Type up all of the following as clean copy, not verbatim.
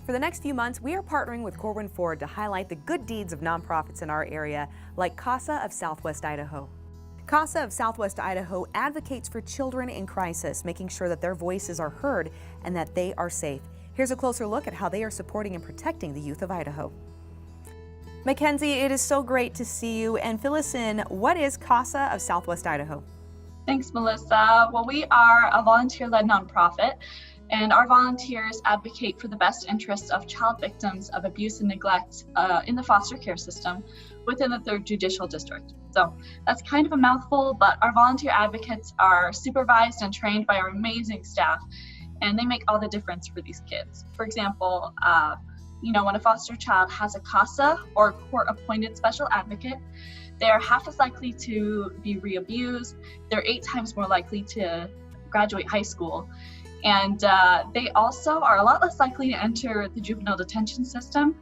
For the next few months, we are partnering with Corwin Ford to highlight the good deeds of nonprofits in our area, like Casa of Southwest Idaho. Casa of Southwest Idaho advocates for children in crisis, making sure that their voices are heard and that they are safe. Here's a closer look at how they are supporting and protecting the youth of Idaho. Mackenzie, it is so great to see you, and fill us in. What is Casa of Southwest Idaho? Thanks, Melissa. Well, we are a volunteer-led nonprofit, and our volunteers advocate for the best interests of child victims of abuse and neglect in the foster care system within the 3rd Judicial District. So that's kind of a mouthful, but our volunteer advocates are supervised and trained by our amazing staff, and they make all the difference for these kids. For example, when a foster child has a CASA or court-appointed special advocate, they are half as likely to be re-abused. They're 8 times more likely to graduate high school. And they also are a lot less likely to enter the juvenile detention system,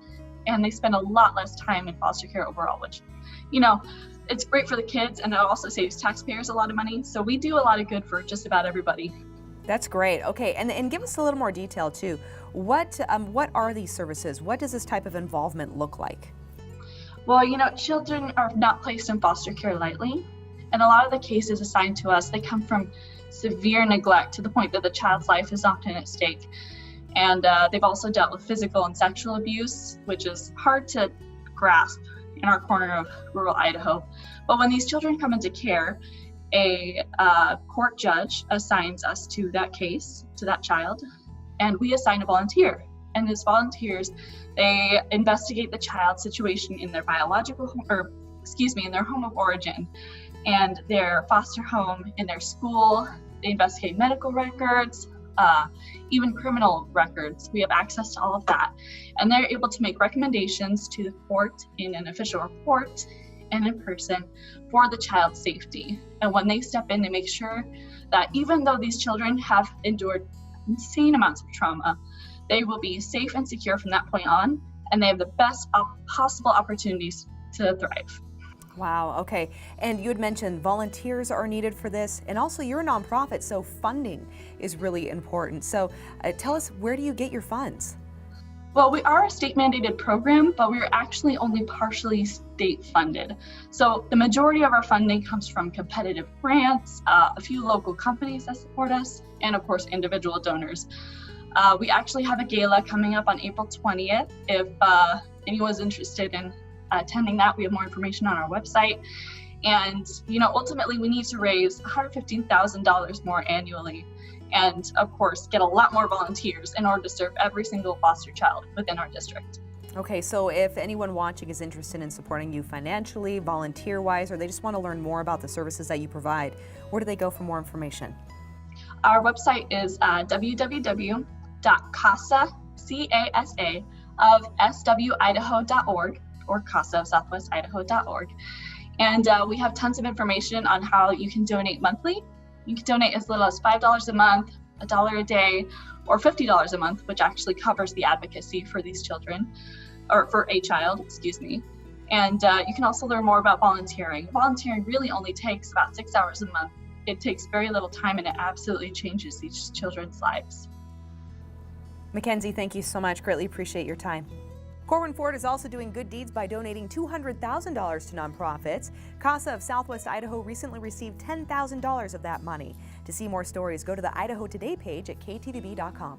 and they spend a lot less time in foster care overall, which, it's great for the kids, and it also saves taxpayers a lot of money. So we do a lot of good for just about everybody. That's great. Okay, and give us a little more detail too. What are these services? What does this type of involvement look like? Well, children are not placed in foster care lightly, and a lot of the cases assigned to us, they come from severe neglect to the point that the child's life is often at stake. And they've also dealt with physical and sexual abuse, which is hard to grasp in our corner of rural Idaho. But when these children come into care, a court judge assigns us to that case, to that child, and we assign a volunteer. And these volunteers, they investigate the child's situation in their in their home of origin, and their foster home, in their school. They investigate medical records, even criminal records. We have access to all of that. And they're able to make recommendations to the court in an official report and in person for the child's safety. And when they step in, they make sure that even though these children have endured insane amounts of trauma, they will be safe and secure from that point on, and they have the best possible opportunities to thrive. Wow, okay. And you had mentioned volunteers are needed for this, and also you're a nonprofit, so funding is really important. So tell us, where do you get your funds? Well, we are a state-mandated program, but we're actually only partially state-funded. So the majority of our funding comes from competitive grants, a few local companies that support us, and of course, individual donors. We actually have a gala coming up on April 20th. If anyone's interested in attending that, we have more information on our website. And, ultimately we need to raise $115,000 more annually. And of course, get a lot more volunteers in order to serve every single foster child within our district. Okay, so if anyone watching is interested in supporting you financially, volunteer-wise, or they just want to learn more about the services that you provide, where do they go for more information? Our website is www.casa.swidaho.org or Casa of Southwest Idaho.org. And we have tons of information on how you can donate monthly. You can donate as little as $5 a month, $1 a day, or $50 a month, which actually covers the advocacy for these children, or for a child, excuse me. And you can also learn more about volunteering. Volunteering really only takes about 6 hours a month. It takes very little time, and it absolutely changes these children's lives. Mackenzie, thank you so much. Greatly appreciate your time. Corwin Ford is also doing good deeds by donating $200,000 to nonprofits. Casa of Southwest Idaho recently received $10,000 of that money. To see more stories, go to the Idaho Today page at ktvb.com.